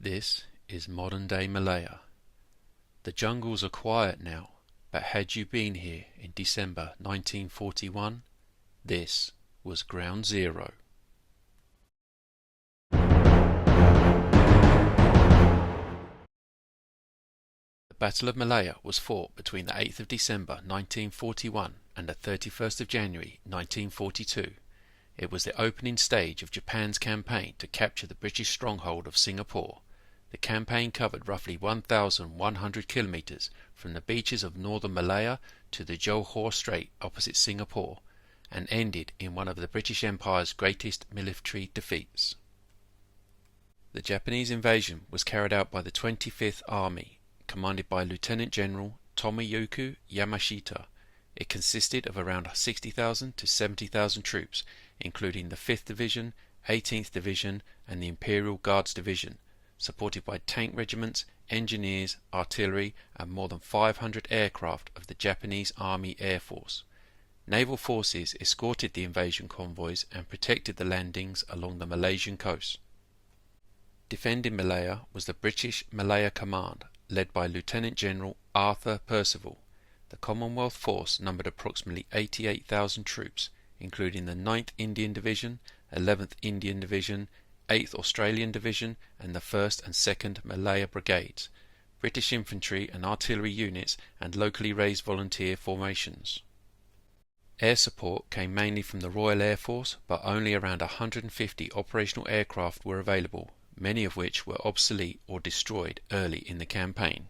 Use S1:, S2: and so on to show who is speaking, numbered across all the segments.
S1: This is modern-day Malaya. The jungles are quiet now, but had you been here in December 1941, this was ground zero. The Battle of Malaya was fought between the 8th of December 1941 and the 31st of January 1942. It was the opening stage of Japan's campaign to capture the British stronghold of Singapore. The campaign covered roughly 1,100 kilometers from the beaches of northern Malaya to the Johor Strait opposite Singapore, and ended in one of the British Empire's greatest military defeats. The Japanese invasion was carried out by the 25th Army, commanded by Lieutenant General Tomoyuki Yamashita. It consisted of around 60,000 to 70,000 troops, including the 5th Division, 18th Division and the Imperial Guards Division, supported by tank regiments, engineers, artillery and more than 500 aircraft of the Japanese Army Air Force. Naval forces escorted the invasion convoys and protected the landings along the Malaysian coast. Defending Malaya was the British Malaya Command, led by Lieutenant General Arthur Percival. The Commonwealth force numbered approximately 88,000 troops, including the 9th Indian Division, 11th Indian Division, 8th Australian Division and the 1st and 2nd Malaya Brigades, British infantry and artillery units and locally raised volunteer formations. Air support came mainly from the Royal Air Force, but only around 150 operational aircraft were available, many of which were obsolete or destroyed early in the campaign.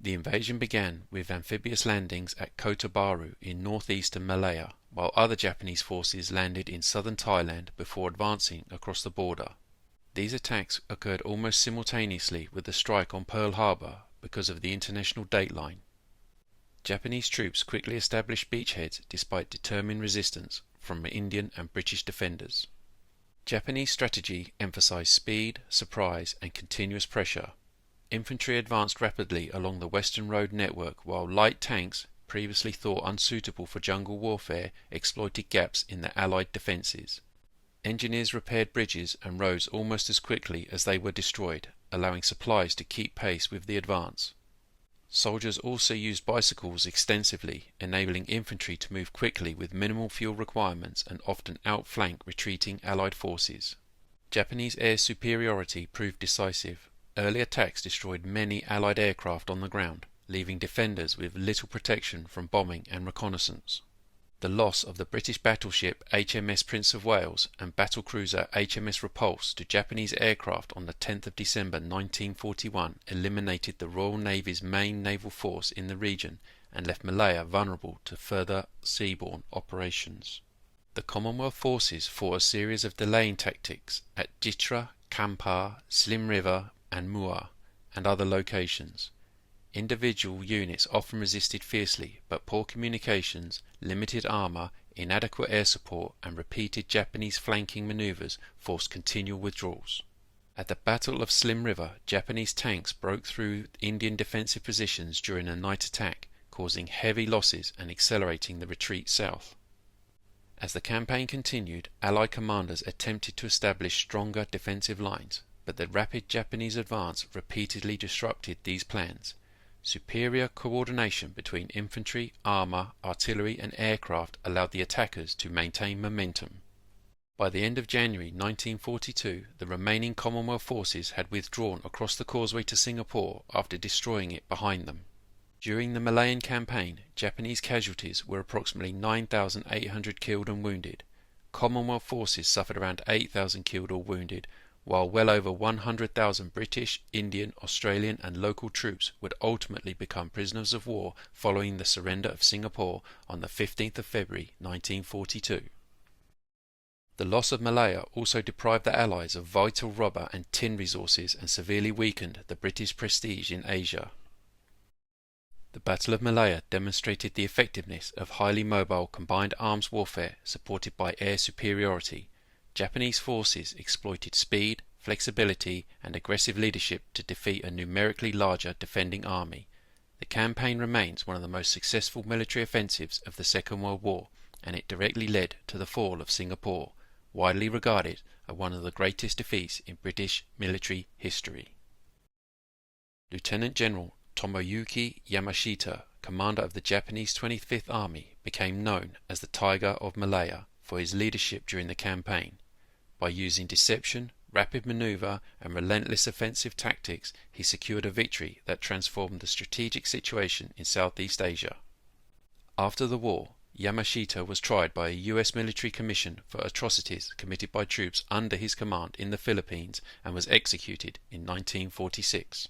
S1: The invasion began with amphibious landings at Kota Baru in northeastern Malaya, while other Japanese forces landed in southern Thailand before advancing across the border. These attacks occurred almost simultaneously with the strike on Pearl Harbor because of the international dateline. Japanese troops quickly established beachheads despite determined resistance from Indian and British defenders. Japanese strategy emphasized speed, surprise and continuous pressure. Infantry advanced rapidly along the Western Road network, while light tanks, previously thought unsuitable for jungle warfare, exploited gaps in the Allied defences. Engineers repaired bridges and roads almost as quickly as they were destroyed, allowing supplies to keep pace with the advance. Soldiers also used bicycles extensively, enabling infantry to move quickly with minimal fuel requirements and often outflank retreating Allied forces. Japanese air superiority proved decisive. Early attacks destroyed many Allied aircraft on the ground, leaving defenders with little protection from bombing and reconnaissance. The loss of the British battleship HMS Prince of Wales and battlecruiser HMS Repulse to Japanese aircraft on the 10th of December 1941 eliminated the Royal Navy's main naval force in the region and left Malaya vulnerable to further seaborne operations. The Commonwealth forces fought a series of delaying tactics at Jitra, Kampar, Slim River and Muar, and other locations. Individual units often resisted fiercely, but poor communications, limited armour, inadequate air support and repeated Japanese flanking manoeuvres forced continual withdrawals. At the Battle of Slim River, Japanese tanks broke through Indian defensive positions during a night attack, causing heavy losses and accelerating the retreat south. As the campaign continued, Allied commanders attempted to establish stronger defensive lines, but the rapid Japanese advance repeatedly disrupted these plans. Superior coordination between infantry, armour, artillery and aircraft allowed the attackers to maintain momentum. By the end of January 1942, the remaining Commonwealth forces had withdrawn across the causeway to Singapore after destroying it behind them. During the Malayan campaign, Japanese casualties were approximately 9,800 killed and wounded. Commonwealth forces suffered around 8,000 killed or wounded, while well over 100,000 British, Indian, Australian and local troops would ultimately become prisoners of war following the surrender of Singapore on the 15th of February 1942. The loss of Malaya also deprived the Allies of vital rubber and tin resources and severely weakened the British prestige in Asia. The Battle of Malaya demonstrated the effectiveness of highly mobile combined arms warfare supported by air superiority. Japanese forces exploited speed, flexibility and aggressive leadership to defeat a numerically larger defending army. The campaign remains one of the most successful military offensives of the Second World War, and it directly led to the fall of Singapore, widely regarded as one of the greatest defeats in British military history. Lieutenant General Tomoyuki Yamashita, commander of the Japanese 25th Army, became known as the Tiger of Malaya for his leadership during the campaign. By using deception, rapid maneuver, and relentless offensive tactics, he secured a victory that transformed the strategic situation in Southeast Asia. After the war, Yamashita was tried by a US military commission for atrocities committed by troops under his command in the Philippines and was executed in 1946.